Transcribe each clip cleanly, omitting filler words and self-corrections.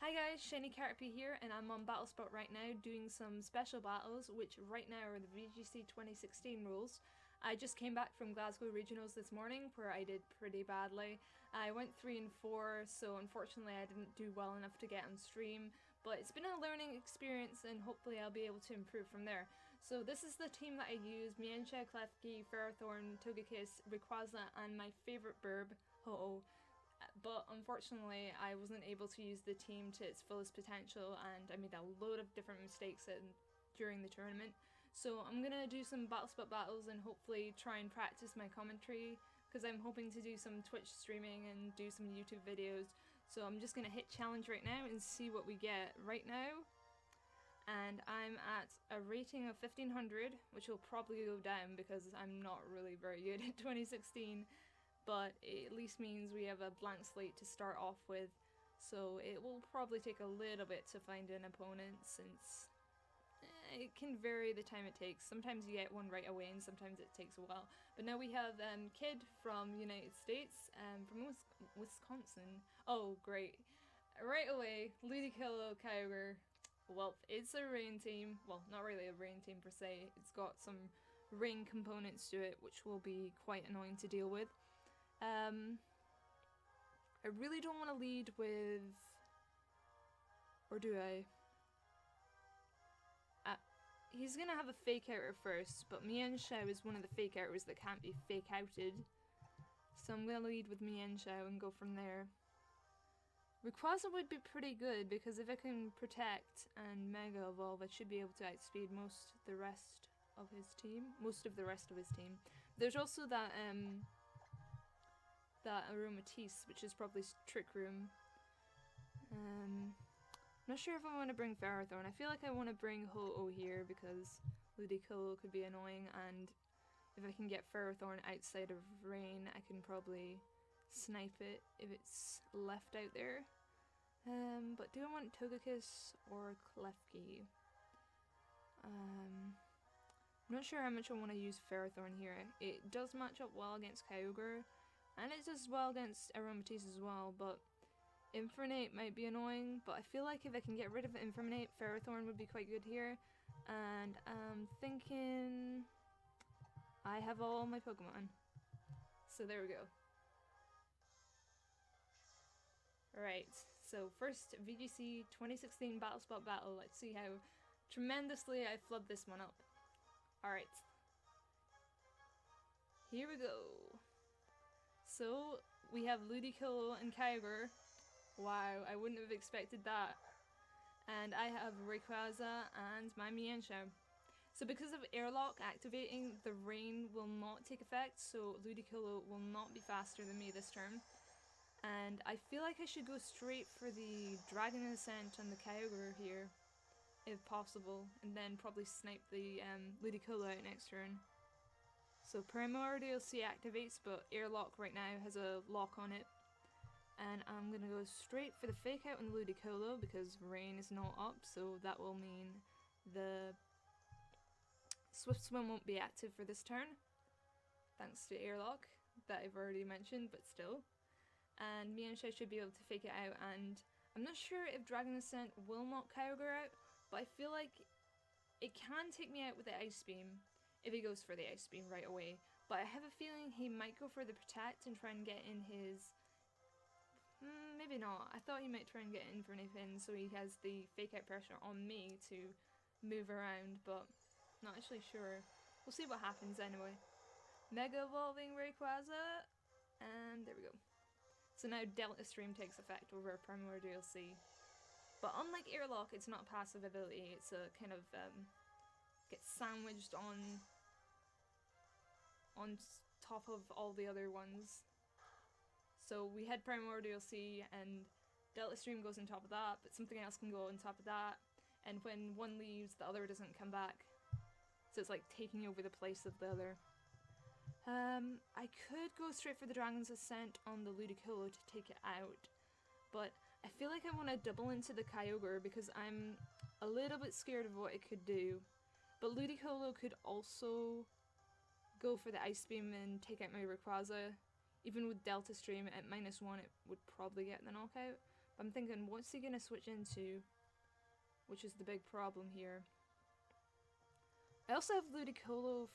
Hi guys, Shiny Caterpie here, and I'm on Battlespot right now doing some special battles, which right now are the VGC 2016 rules. I just came back from Glasgow Regionals this morning, where I did pretty badly. I went 3 and 4, so unfortunately I didn't do well enough to get on stream, but it's been a learning experience and hopefully I'll be able to improve from there. So this is the team that I use: Mienshao, Klefki, Ferrothorn, Togekiss, Rayquaza, and my favourite Burb, Ho-Oh. But unfortunately I wasn't able to use the team to its fullest potential and I made a load of different mistakes during the tournament. So I'm gonna do some Battlespot battles and hopefully try and practice my commentary, because I'm hoping to do some Twitch streaming and do some YouTube videos. So I'm just gonna hit challenge right now and see what we get right now. And I'm at a rating of 1500, which will probably go down because I'm not really very good at 2016. But it at least means we have a blank slate to start off with, so it will probably take a little bit to find an opponent, since it can vary the time it takes. Sometimes you get one right away and sometimes it takes a while. But now we have Kid from United States, from Wisconsin. Oh great, right away, Ludicolo, Kyogre. Well, it's a rain team. Well, not really a rain team per se, it's got some rain components to it, which will be quite annoying to deal with. I really don't want to lead with... or do I? He's gonna have a fake outer first, but Mienshao is one of the fake outers that can't be fake outed. So I'm gonna lead with Mienshao and go from there. Rayquaza would be pretty good, because if it can protect and Mega Evolve, I should be able to outspeed most of the rest of his team. There's also that Aromatisse, which is probably Trick Room. I'm not sure if I want to bring Ferrothorn. I feel like I want to bring Ho-Oh here because Ludicolo could be annoying, and if I can get Ferrothorn outside of rain, I can probably snipe it if it's left out there. But do I want Togekiss or Klefki? I'm not sure how much I want to use Ferrothorn here. It does match up well against Kyogre, and it does well against Aromatisse as well, but Infernape might be annoying. But I feel like if I can get rid of Infernape, Ferrothorn would be quite good here. And I'm thinking I have all my Pokemon. So there we go. Right, so first VGC 2016 Battlespot battle. Let's see how tremendously I flubbed this one up. Alright. Here we go. So, we have Ludicolo and Kyogre. Wow, I wouldn't have expected that. And I have Rayquaza and my Mienshao. So because of Airlock activating, the rain will not take effect, so Ludicolo will not be faster than me this turn. And I feel like I should go straight for the Dragon Ascent on the Kyogre here, if possible, and then probably snipe the Ludicolo out next turn. So Primordial Sea activates, but Airlock right now has a lock on it. And I'm gonna go straight for the fake out on the Ludicolo because rain is not up, so that will mean the Swift Swim won't be active for this turn, thanks to Airlock that I've already mentioned, but still. And Mienshao should be able to fake it out, and I'm not sure if Dragon Ascent will knock Kyogre out, but I feel like it can take me out with the Ice Beam if he goes for the Ice Beam right away. But I have a feeling he might go for the Protect and try and get in his... maybe not. I thought he might try and get Infernape in so he has the fake out pressure on me to move around, but not actually sure. We'll see what happens anyway. Mega Evolving Rayquaza, and there we go. So now Delta Stream takes effect over Primordial Sea. But unlike Airlock, it's not a passive ability, it's a kind of gets sandwiched on top of all the other ones. So we had Primordial Sea and Delta Stream goes on top of that, but something else can go on top of that, and when one leaves, the other doesn't come back. So it's like taking over the place of the other. I could go straight for the Dragon's Ascent on the Ludicolo to take it out, but I feel like I want to double into the Kyogre because I'm a little bit scared of what it could do. But Ludicolo could also go for the Ice Beam and take out my Rayquaza. Even with Delta Stream at -1, it would probably get the knockout. I'm thinking, what's he gonna switch into? Which is the big problem here. I also have Ludicolo,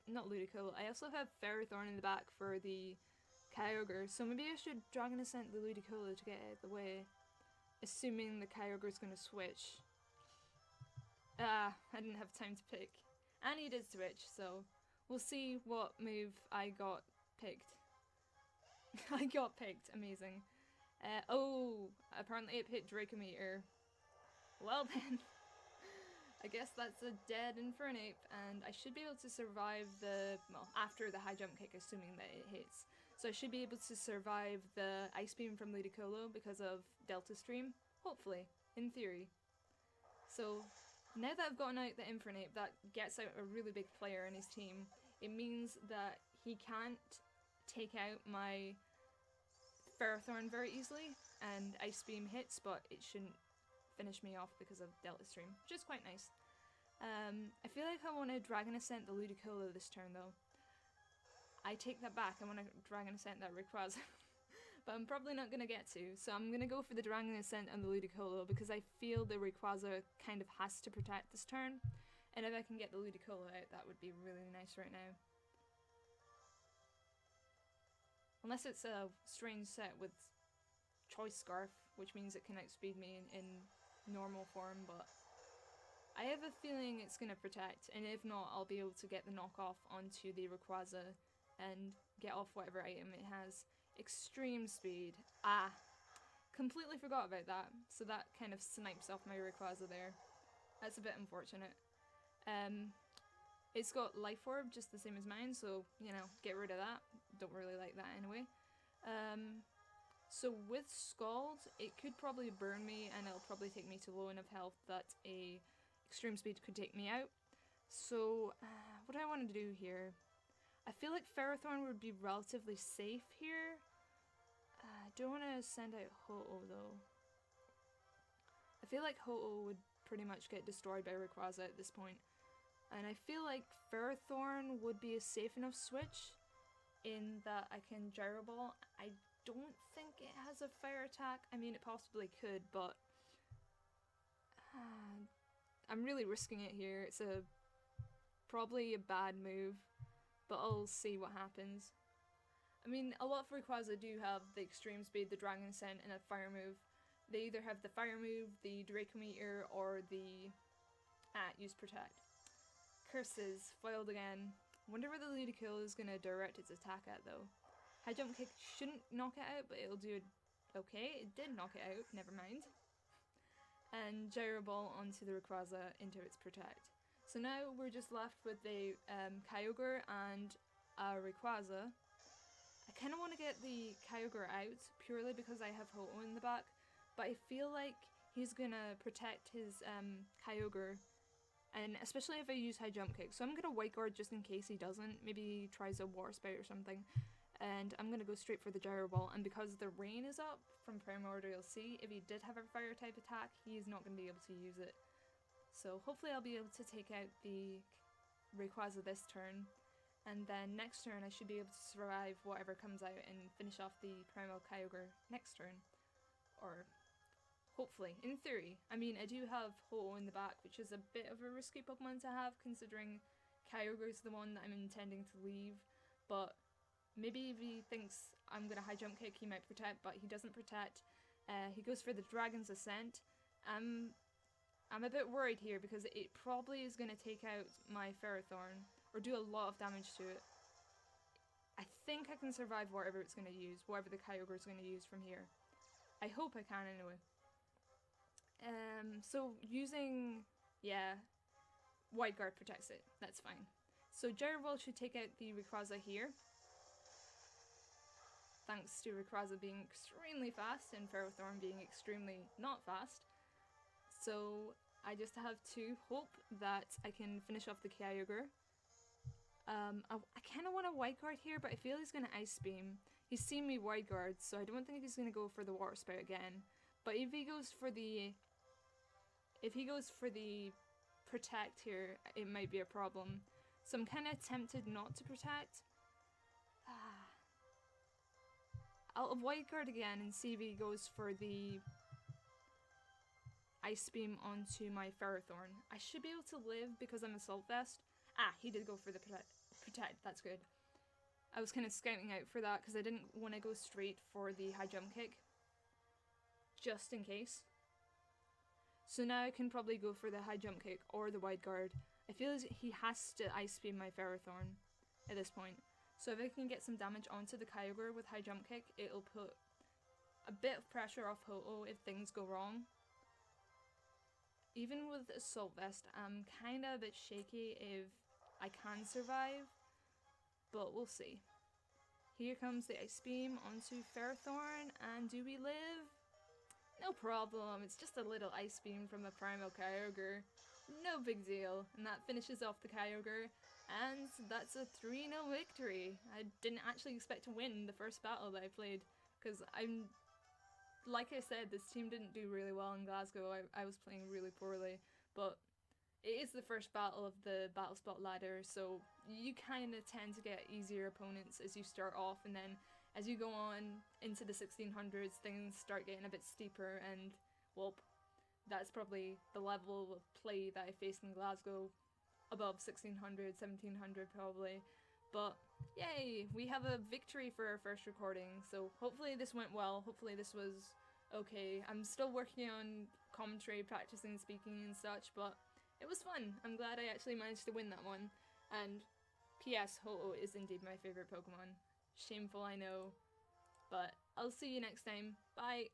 not Ludicolo, I also have Ferrothorn in the back for the Kyogre, so maybe I should Dragon Ascent the Ludicolo to get out of the way, assuming the Kyogre's gonna switch. I didn't have time to pick. And he did switch, so we'll see what move I got picked. I got picked, amazing. Oh, apparently it hit Dracometer. Well then. I guess that's a dead Infernape, and I should be able to survive the, well, after the high jump kick, assuming that it hits. So I should be able to survive the Ice Beam from Ludicolo because of Delta Stream, hopefully, in theory. So, now that I've gotten out the Infernape, that gets out a really big player in his team. It means that he can't take out my Ferrothorn very easily, and Ice Beam hits, but it shouldn't finish me off because of Delta Stream, which is quite nice. I feel like I want to Dragon Ascent the Ludicolo this turn though. I take that back, I want to Dragon Ascent that Rayquaza. But I'm probably not going to get to, so I'm going to go for the Dragon Ascent and the Ludicolo because I feel the Rayquaza kind of has to protect this turn, and if I can get the Ludicolo out, that would be really nice right now. Unless it's a strange set with Choice Scarf, which means it can outspeed me in normal form, but I have a feeling it's going to protect, and if not, I'll be able to get the knockoff onto the Rayquaza and get off whatever item it has. Extreme speed. Completely forgot about that, so that kind of snipes off my Rayquaza there. That's a bit unfortunate. It's got Life Orb, just the same as mine, so, you know, get rid of that. Don't really like that anyway. So with Scald, it could probably burn me, and it'll probably take me to low enough health that a extreme speed could take me out. So, what do I want to do here? I feel like Ferrothorn would be relatively safe here. I don't want to send out Ho-Oh though. I feel like Ho-Oh would pretty much get destroyed by Rayquaza at this point. And I feel like Ferrothorn would be a safe enough switch in that I can Gyro Ball. I don't think it has a fire attack. I mean, it possibly could, but I'm really risking it here. It's probably a bad move, but I'll see what happens. I mean, a lot of Rayquaza do have the extreme speed, the Dragon Ascent, and a fire move. They either have the fire move, the Dracometer, or the use Protect. Curses, foiled again. Wonder where the Ludicolo is going to direct its attack at though. High jump kick shouldn't knock it out, but it'll do it okay. It did knock it out, never mind. And Gyro Ball onto the Rayquaza into its Protect. So now we're just left with a Kyogre and a Rayquaza. I kind of want to get the Kyogre out purely because I have Ho-Oh in the back, but I feel like he's going to protect his Kyogre, and especially if I use high jump kick. So I'm going to White Guard just in case he doesn't. Maybe he tries a Water Spout or something. And I'm going to go straight for the Gyro Ball, and because the rain is up from Primordial Sea, if he did have a fire type attack, he's not going to be able to use it. So hopefully I'll be able to take out the Rayquaza this turn, and then next turn I should be able to survive whatever comes out and finish off the Primal Kyogre next turn. Or hopefully, in theory. I mean, I do have Ho-Oh in the back, which is a bit of a risky Pokemon to have considering Kyogre is the one that I'm intending to leave, but maybe if he thinks I'm going to high jump kick, he might protect, but he doesn't protect. He goes for the Dragon's Ascent. I'm a bit worried here because it probably is going to take out my Ferrothorn, or do a lot of damage to it. I think I can survive whatever it's going to use, whatever the Kyogre is going to use from here. I hope I can anyway. So using, White Guard protects it, that's fine. So Gyro Ball should take out the Rayquaza here. Thanks to Rayquaza being extremely fast and Ferrothorn being extremely not fast. So I just have to hope that I can finish off the Kyogre. I kind of want a White Guard here, but I feel he's going to Ice Beam. He's seen me White Guard, so I don't think he's going to go for the Water Spout again. But if he goes for the Protect here, it might be a problem. So I'm kind of tempted not to Protect. I'll White Guard again and see if he goes for the Ice Beam onto my Ferrothorn. I should be able to live because I'm Assault Vest. Ah, he did go for the protect. That's good. I was kind of scouting out for that because I didn't want to go straight for the high jump kick, just in case. So now I can probably go for the high jump kick or the wide guard. I feel as he has to Ice Beam my Ferrothorn at this point. So if I can get some damage onto the Kyogre with high jump kick, it'll put a bit of pressure off Ho-Oh if things go wrong. Even with Assault Vest, I'm kinda a bit shaky if I can survive, but we'll see. Here comes the Ice Beam onto Ferrothorn, and do we live? No problem, it's just a little Ice Beam from a Primal Kyogre. No big deal, and that finishes off the Kyogre, and that's a 3-0 victory. I didn't actually expect to win the first battle that I played, because like I said, this team didn't do really well in Glasgow. I was playing really poorly, but it is the first battle of the Battlespot ladder, so you kind of tend to get easier opponents as you start off, and then as you go on into the 1600s, things start getting a bit steeper, and, well, that's probably the level of play that I faced in Glasgow, above 1600, 1700 probably. But yay, we have a victory for our first recording, so hopefully this went well, hopefully this was okay. I'm still working on commentary, practicing speaking and such, but it was fun. I'm glad I actually managed to win that one. And P.S. Ho-Oh is indeed my favourite Pokemon. Shameful, I know, but I'll see you next time. Bye!